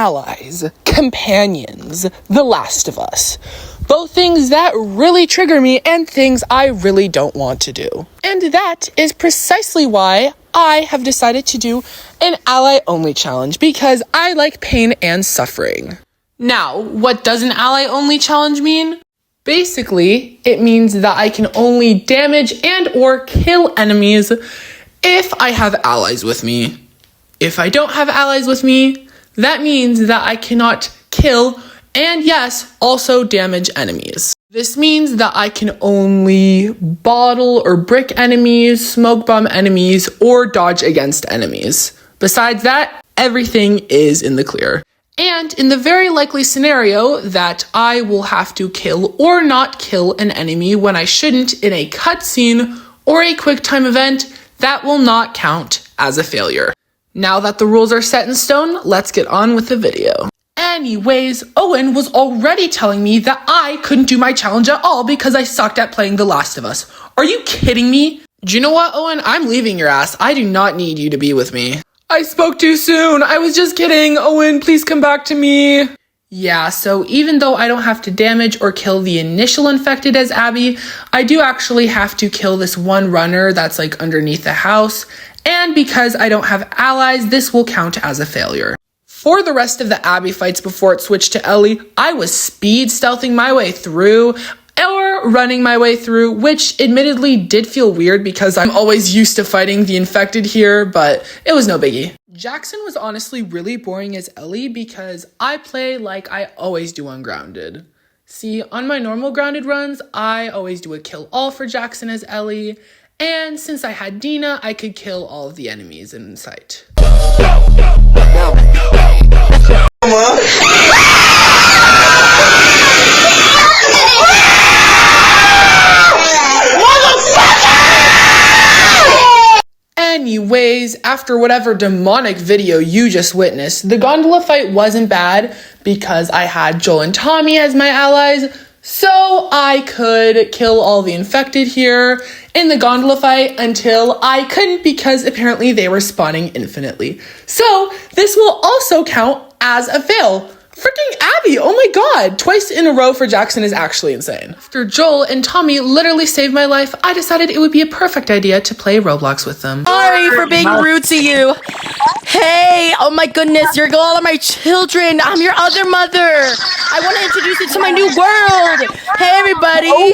allies, companions, The Last of Us. Both things that really trigger me and things I really don't want to do. And that is precisely why I have decided to do an ally-only challenge, because I like pain and suffering. Now, what does an ally-only challenge mean? Basically, it means that I can only damage and or kill enemies if I have allies with me. If I don't have allies with me, that means that I cannot kill and yes, also damage enemies. This means that I can only bottle or brick enemies, smoke bomb enemies, or dodge against enemies. Besides that, everything is in the clear. And in the very likely scenario that I will have to kill or not kill an enemy when I shouldn't in a cutscene or a quick time event, that will not count as a failure. Now that the rules are set in stone, let's get on with the video. Anyways, Owen was already telling me that I couldn't do my challenge at all because I sucked at playing The Last of Us. Are you kidding me? Do you know what, Owen? I'm leaving your ass. I do not need you to be with me. I spoke too soon. I was just kidding. Owen, please come back to me. Yeah, so even though I don't have to damage or kill the initial infected as Abby, I do actually have to kill this one runner that's like underneath the house. And because I don't have allies, this will count as a failure. For the rest of the Abby fights before it switched to Ellie, I was speed stealthing my way through or running my way through, which admittedly did feel weird because I'm always used to fighting the infected here, but it was no biggie. Jackson was honestly really boring as Ellie because I play like I always do on Grounded. See, on my normal Grounded runs, I always do a kill all for Jackson as Ellie, and since I had Dina, I could kill all of the enemies in sight. Anyways, after whatever demonic video you just witnessed, the gondola fight wasn't bad because I had Joel and Tommy as my allies, so I could kill all the infected here in the gondola fight until I couldn't because apparently they were spawning infinitely. So this will also count as a fail. Freaking Abby, oh my god, twice in a row for Jackson is actually insane. After Joel and Tommy literally saved my life, I decided it would be a perfect idea to play Roblox with them. Sorry for being rude to you. Hey, oh my goodness, you're all of my children. I'm your other mother. I want to introduce you to my new world. Hey everybody.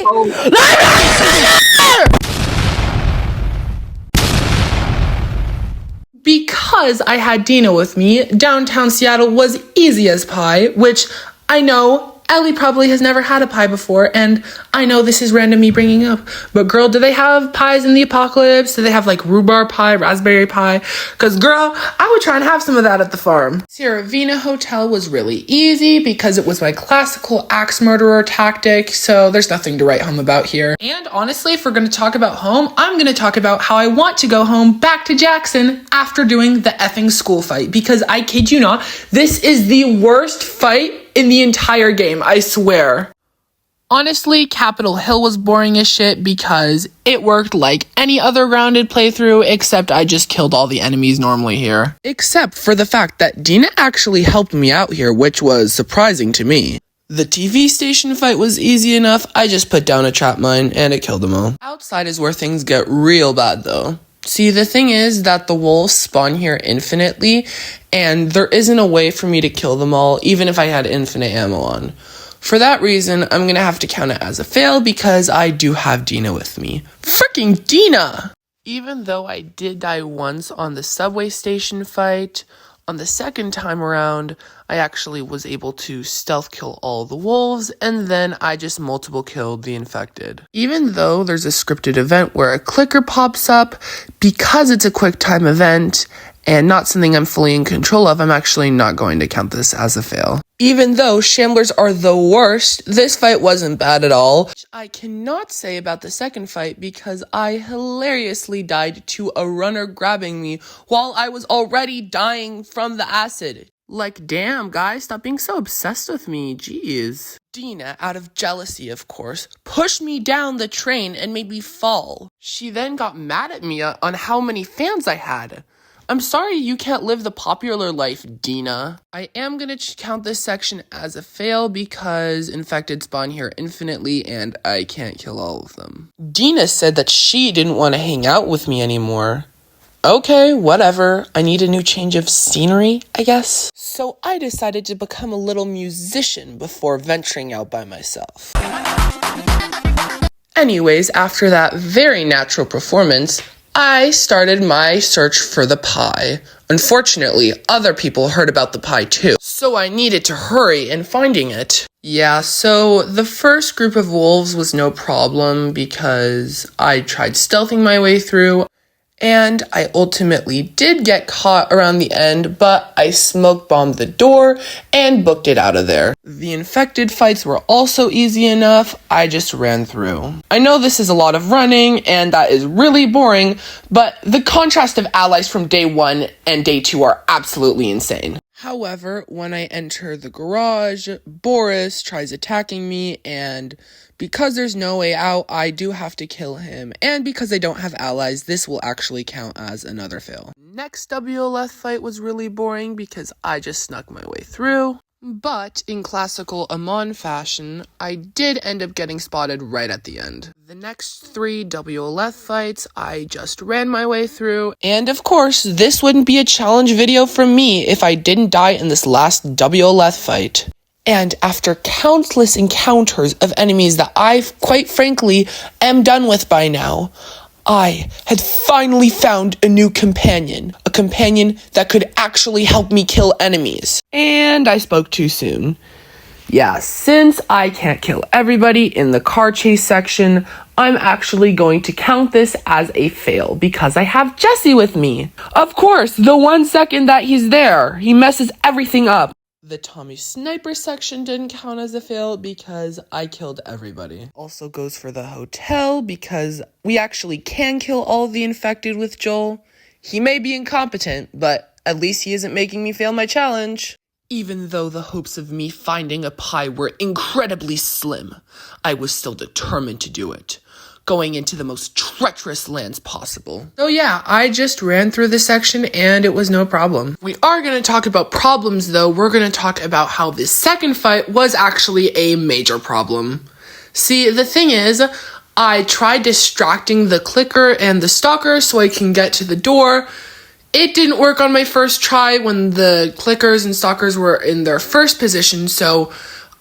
Because I had Dina with me, downtown Seattle was easy as pie, which I know Ellie probably has never had a pie before, and I know this is random me bringing up, but girl, do they have pies in the apocalypse? Do they have like rhubarb pie, raspberry pie? Because girl, I would try and have some of that at the farm. Sierra Hotel was really easy because it was my classical axe murderer tactic, so there's nothing to write home about here. And honestly, if we're going to talk about home, I'm going to talk about how I want to go home back to Jackson after doing the effing school fight, because I kid you not, this is the worst fight in the entire game, I swear. Honestly, Capitol Hill was boring as shit because it worked like any other Grounded playthrough, except I just killed all the enemies normally here. Except for the fact that Dina actually helped me out here, which was surprising to me. The TV station fight was easy enough, I just put down a trap mine and it killed them all. Outside is where things get real bad though. See, the thing is that the wolves spawn here infinitely, and there isn't a way for me to kill them all, even if I had infinite ammo on. For that reason, I'm gonna have to count it as a fail because I do have Dina with me. Freaking Dina! Even though I did die once on the subway station fight, on the second time around, I actually was able to stealth kill all the wolves, and then I just multiple killed the infected. Even though there's a scripted event where a clicker pops up, because it's a quick time event, and not something I'm fully in control of, I'm actually not going to count this as a fail. Even though shamblers are the worst, this fight wasn't bad at all. Which I cannot say about the second fight because I hilariously died to a runner grabbing me while I was already dying from the acid. Like, damn, guys, stop being so obsessed with me, jeez. Dina, out of jealousy, of course, pushed me down the train and made me fall. She then got mad at me on how many fans I had. I'm sorry you can't live the popular life, Dina. I am gonna count this section as a fail because infected spawn here infinitely and I can't kill all of them. Dina said that she didn't want to hang out with me anymore. Okay, whatever. I need a new change of scenery, I guess. So I decided to become a little musician before venturing out by myself. Anyways, after that very natural performance, I started my search for the pie. Unfortunately, other people heard about the pie too, so I needed to hurry in finding it. Yeah, so the first group of wolves was no problem because I tried stealthing my way through, and I ultimately did get caught around the end, but I smoke bombed the door and booked it out of there. The infected fights were also easy enough, I just ran through. I know this is a lot of running, and that is really boring, but the contrast of allies from day 1 and day 2 are absolutely insane. However, when I enter the garage, Boris tries attacking me, and because there's no way out, I do have to kill him. And because I don't have allies, this will actually count as another fail. Next WLF fight was really boring because I just snuck my way through. But in classical Amon fashion, I did end up getting spotted right at the end. The next 3 WLF fights, I just ran my way through. And of course, this wouldn't be a challenge video from me if I didn't die in this last WLF fight. And after countless encounters of enemies that I, quite frankly, am done with by now, I had finally found a new companion. A companion that could actually help me kill enemies. And I spoke too soon. Yeah, since I can't kill everybody in the car chase section, I'm actually going to count this as a fail because I have Jesse with me. Of course, the 1 second that he's there, he messes everything up. The Tommy Sniper section didn't count as a fail because I killed everybody. Also goes for the hotel because we actually can kill all of the infected with Joel. He may be incompetent, but at least he isn't making me fail my challenge. Even though the hopes of me finding a pie were incredibly slim, I was still determined to do it, going into the most treacherous lands possible. So yeah, I just ran through this section and it was no problem. We are going to talk about problems though. We're going to talk about how this second fight was actually a major problem. See, the thing is, I tried distracting the clicker and the stalker so I can get to the door. It didn't work on my first try when the clickers and stalkers were in their first position, so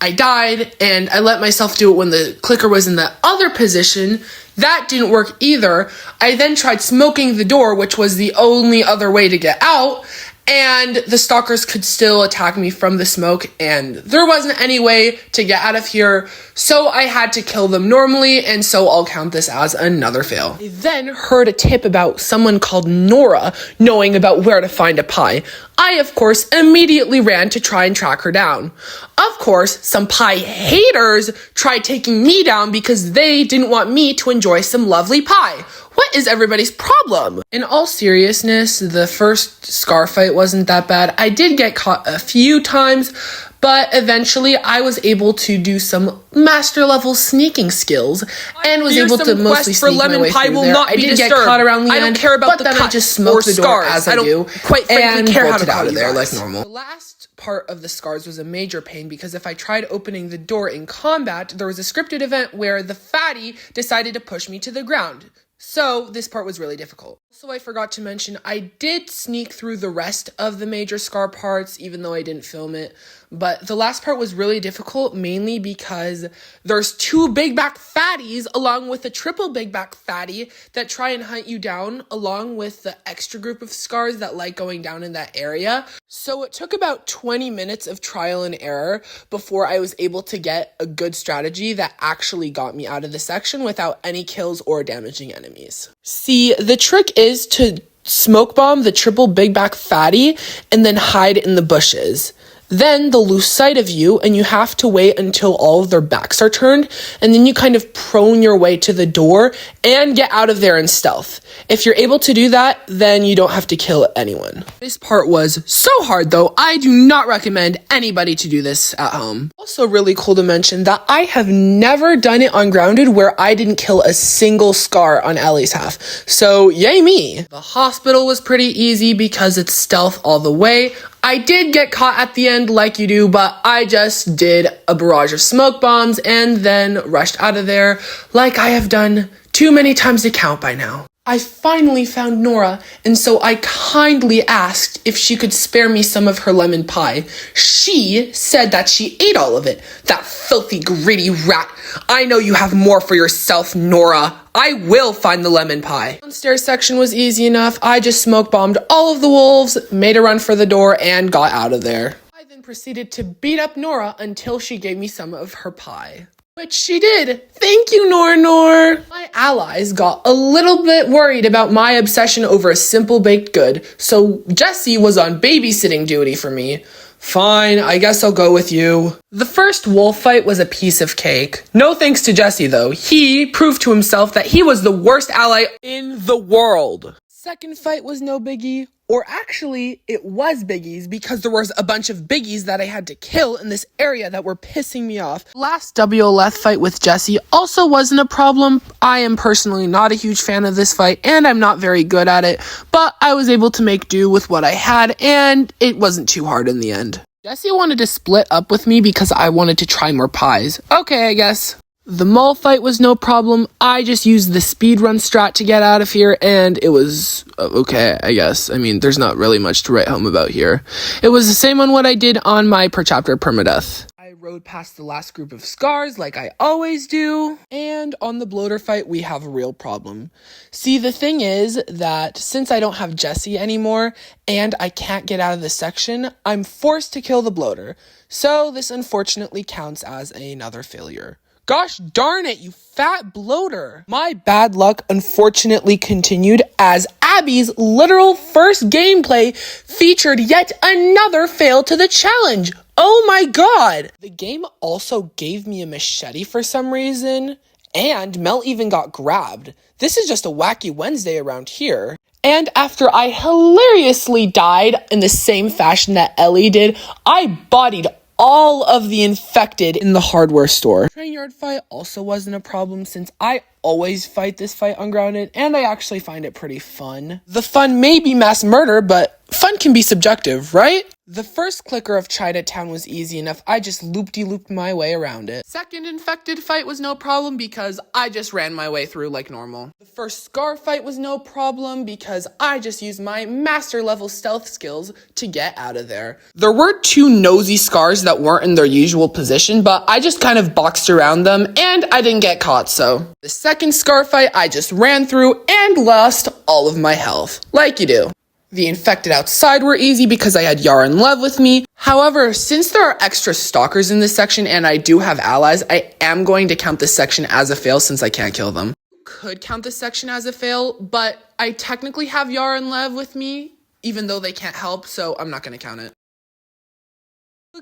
I died, and I let myself do it when the clicker was in the other position. That didn't work either. I then tried smoking the door, which was the only other way to get out, and the stalkers could still attack me from the smoke, and there wasn't any way to get out of here, so I had to kill them normally, and so I'll count this as another fail. I then heard a tip about someone called Nora knowing about where to find a pie. I, of course, immediately ran to try and track her down. Of course, some pie haters tried taking me down because they didn't want me to enjoy some lovely pie. What is everybody's problem? In all seriousness, the first Scar fight wasn't that bad. I did get caught a few times, but eventually I was able to do some master level sneaking skills and was able to mostly sneak my way through there. I did get caught around the end, don't care about but then I just smoked the door as I do, quite frankly and care how bolted to out of there guys. like normal. The last part of the scars was a major pain because if I tried opening the door in combat, there was a scripted event where the fatty decided to push me to the ground. So this part was really difficult. Also, I forgot to mention, I did sneak through the rest of the major scar parts, even though I didn't film it. But the last part was really difficult, mainly because there's 2 big back fatties along with a triple big back fatty that try and hunt you down, along with the extra group of scars that like going down in that area. So it took about 20 minutes of trial and error before I was able to get a good strategy that actually got me out of the section without any kills or damaging enemies. See, the trick is to smoke bomb the triple big back fatty and then hide in the bushes. then they'll lose sight of you and you have to wait until all of their backs are turned, and then you kind of prone your way to the door and get out of there in stealth. If you're able to do that, then you don't have to kill anyone. This part was so hard though, I do not recommend anybody to do this at home. Also really cool to mention that I have never done it on Grounded where I didn't kill a single scar on Ellie's half. So yay me. The hospital was pretty easy because it's stealth all the way. I did get caught at the end like you do, but I just did a barrage of smoke bombs and then rushed out of there like I have done too many times to count by now. I finally found Nora, and so I kindly asked if she could spare me some of her lemon pie. She said that she ate all of it. That filthy, greedy rat. I know you have more for yourself, Nora. I will find the lemon pie. The downstairs section was easy enough. I just smoke bombed all of the wolves, made a run for the door, and got out of there. I then proceeded to beat up Nora until she gave me some of her pie. Which she did. Thank you, Nor. My allies got a little bit worried about my obsession over a simple baked good, so Jesse was on babysitting duty for me. Fine, I guess I'll go with you. The first wolf fight was a piece of cake. No thanks to Jesse, though. He proved to himself that he was the worst ally in the world. Second fight was no biggie. Or actually, it was biggies because there was a bunch of biggies that I had to kill in this area that were pissing me off. Last WLF fight with Jesse also wasn't a problem. I am personally not a huge fan of this fight and I'm not very good at it, but I was able to make do with what I had and it wasn't too hard in the end. Jesse wanted to split up with me because I wanted to try more pies. Okay, I guess. The mall fight was no problem. I just used the speedrun strat to get out of here, and it was okay, I guess. I mean, there's not really much to write home about here. It was the same on what I did on my per chapter permadeath. I rode past the last group of scars like I always do, and on the bloater fight, we have a real problem. See, the thing is that since I don't have Jesse anymore, and I can't get out of this section, I'm forced to kill the bloater. So this unfortunately counts as another failure. Gosh darn it, you fat bloater. My bad luck unfortunately continued as Abby's literal first gameplay featured yet another fail to the challenge. Oh my god. The game also gave me a machete for some reason, and Mel even got grabbed. This is just a wacky Wednesday around here. And after I hilariously died in the same fashion that Ellie did, I bodied all of the infected in the hardware store. Train yard fight also wasn't a problem since I always fight this fight on Grounded and I actually find it pretty fun. The fun may be mass murder, but fun can be subjective, right? The first clicker of Chinatown was easy enough. I just looped my way around it. Second infected fight was no problem because I just ran my way through like normal. The first scar fight was no problem because I just used my master level stealth skills to get out of there. There were two nosy scars that weren't in their usual position, but I just kind of boxed around them and I didn't get caught, so. The second scar fight I just ran through and lost all of my health, like you do. The infected outside were easy because I had Yara and Lev with me. However, since there are extra stalkers in this section and I do have allies, I am going to count this section as a fail since I can't kill them. Could count this section as a fail, but I technically have Yara and Lev with me, even though they can't help, so I'm not going to count it.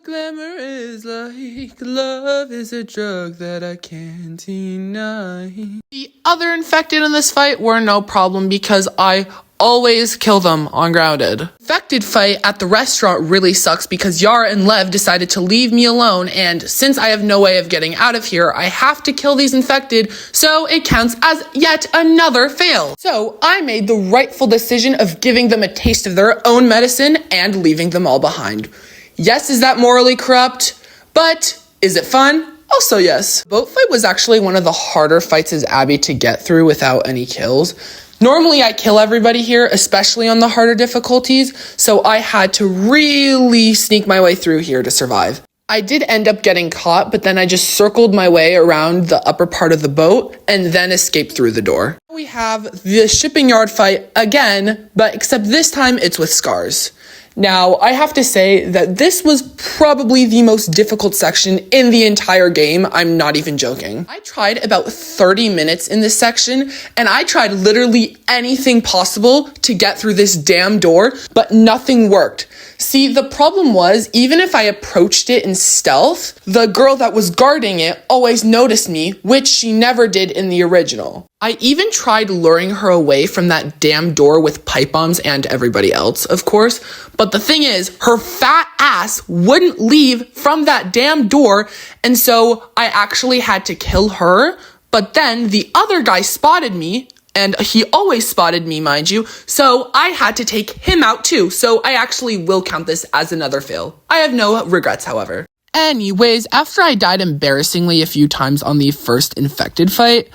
Glamour is like love is a drug that I can't deny. The other infected in this fight were no problem because I always kill them on Grounded. Infected fight at the restaurant really sucks because Yara and Lev decided to leave me alone, and since I have no way of getting out of here, I have to kill these infected, so it counts as yet another fail. So I made the rightful decision of giving them a taste of their own medicine and leaving them all behind. Yes, is that morally corrupt? But is it fun? Also yes. Boat fight was actually one of the harder fights as Abby to get through without any kills. Normally I kill everybody here, especially on the harder difficulties, so I had to really sneak my way through here to survive. I did end up getting caught, but then I just circled my way around the upper part of the boat and then escaped through the door. We have the shipping yard fight again, but except this time it's with scars. Now, I have to say that this was probably the most difficult section in the entire game. I'm not even joking. I tried about 30 minutes in this section, and I tried literally anything possible to get through this damn door, but nothing worked. See, the problem was, even if I approached it in stealth, the girl that was guarding it always noticed me, which she never did in the original. I even tried luring her away from that damn door with pipe bombs and everybody else, of course. But the thing is, her fat ass wouldn't leave from that damn door, and so I actually had to kill her. But then the other guy spotted me, and he always spotted me, mind you, so I had to take him out too. So I actually will count this as another fail. I have no regrets, however. Anyways, after I died embarrassingly a few times on the first infected fight,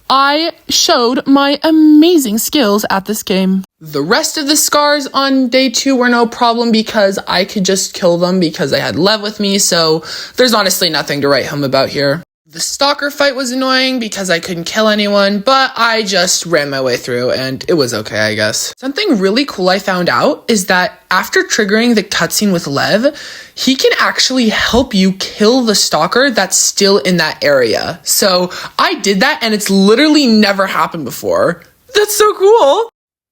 I showed my amazing skills at this game. The rest of the scars on day 2 were no problem because I could just kill them because I had Lev with me, so there's honestly nothing to write home about here. The stalker fight was annoying because I couldn't kill anyone, but I just ran my way through and it was okay, I guess. Something really cool I found out is that after triggering the cutscene with Lev, he can actually help you kill the stalker that's still in that area. So I did that and it's literally never happened before. That's so cool!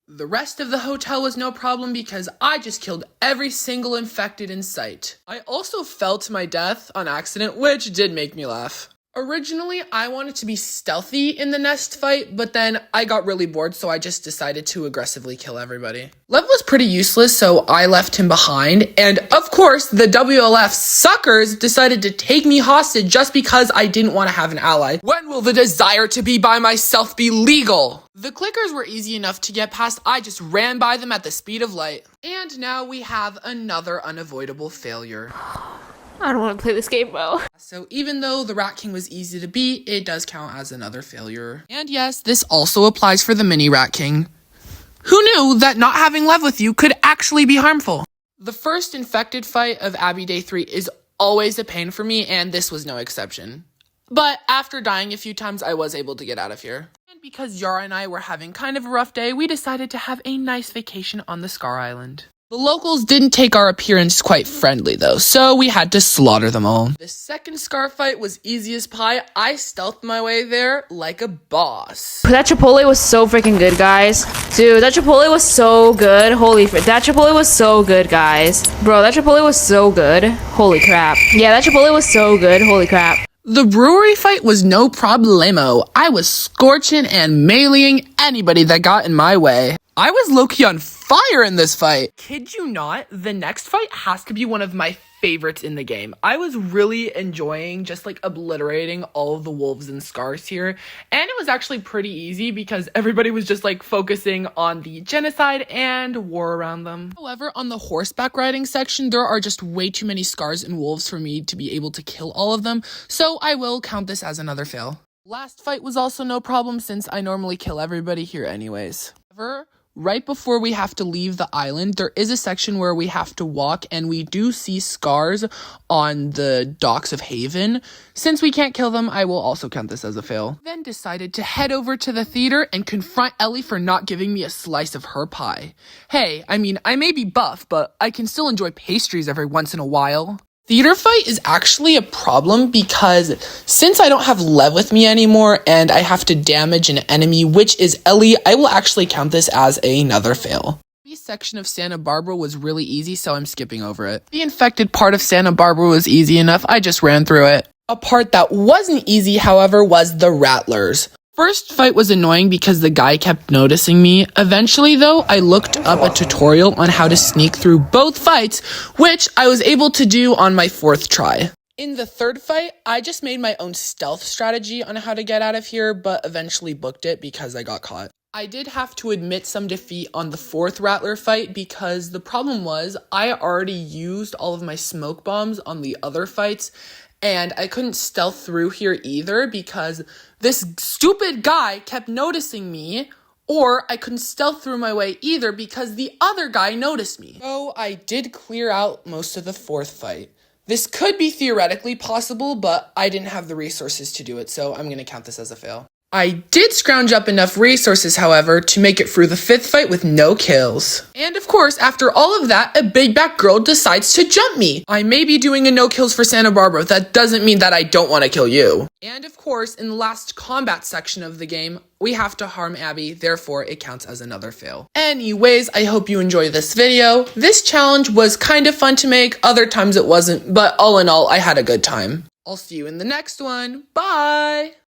The rest of the hotel was no problem because I just killed every single infected in sight. I also fell to my death on accident, which did make me laugh. Originally, I wanted to be stealthy in the nest fight, but then I got really bored, so I just decided to aggressively kill everybody. Lev was pretty useless, so I left him behind, and of course, the WLF suckers decided to take me hostage just because I didn't want to have an ally. When will the desire to be by myself be legal? The clickers were easy enough to get past, I just ran by them at the speed of light. And now we have another unavoidable failure. I don't want to play this game well. So even though the Rat King was easy to beat, it does count as another failure. And yes, this also applies for the mini Rat King. Who knew that not having Lev with you could actually be harmful? The first infected fight of Abby Day 3 is always a pain for me, and this was no exception. But after dying a few times, I was able to get out of here. And because Yara and I were having kind of a rough day, we decided to have a nice vacation on the Scar Island. The locals didn't take our appearance quite friendly though, so we had to slaughter them all. The second Scar fight was easy as pie. I stealthed my way there like a boss. That Chipotle was so freaking good, guys. Dude, that Chipotle was so good. Holy frick. That Chipotle was so good, guys. Bro, that Chipotle was so good. Holy crap. Yeah, that Chipotle was so good. Holy crap. The brewery fight was no problemo. I was scorching and meleeing anybody that got in my way. I was low-key on fire in this fight. Kid you not, the next fight has to be one of my favorites in the game. I was really enjoying just like obliterating all of the wolves and scars here. And it was actually pretty easy because everybody was just like focusing on the genocide and war around them. However, on the horseback riding section, there are just way too many scars and wolves for me to be able to kill all of them. So I will count this as another fail. Last fight was also no problem since I normally kill everybody here anyways. However, right before we have to leave the island, there is a section where we have to walk, and we do see scars on the docks of Haven. Since we can't kill them, I will also count this as a fail. Then decided to head over to the theater and confront Ellie for not giving me a slice of her pie. Hey, I mean, I may be buff, but I can still enjoy pastries every once in a while. Theater fight is actually a problem because since I don't have Lev with me anymore and I have to damage an enemy, which is Ellie, I will actually count this as another fail. The section of Santa Barbara was really easy, so I'm skipping over it. The infected part of Santa Barbara was easy enough, I just ran through it. A part that wasn't easy, however, was the Rattlers. First fight was annoying because the guy kept noticing me. Eventually, though, I looked up a tutorial on how to sneak through both fights, which I was able to do on my 4th try. In the third fight, I just made my own stealth strategy on how to get out of here, but eventually booked it because I got caught. I did have to admit some defeat on the 4th Rattler fight because the problem was I already used all of my smoke bombs on the other fights, and I couldn't stealth through here either because this stupid guy kept noticing me, or I couldn't stealth through my way either because the other guy noticed me. So I did clear out most of the 4th fight. This could be theoretically possible, but I didn't have the resources to do it, so I'm going to count this as a fail. I did scrounge up enough resources, however, to make it through the 5th fight with no kills. And of course, after all of that, a big back girl decides to jump me. I may be doing a no kills for Santa Barbara, that doesn't mean that I don't want to kill you. And of course, in the last combat section of the game, we have to harm Abby, therefore it counts as another fail. Anyways, I hope you enjoyed this video. This challenge was kind of fun to make, other times it wasn't, but all in all, I had a good time. I'll see you in the next one. Bye!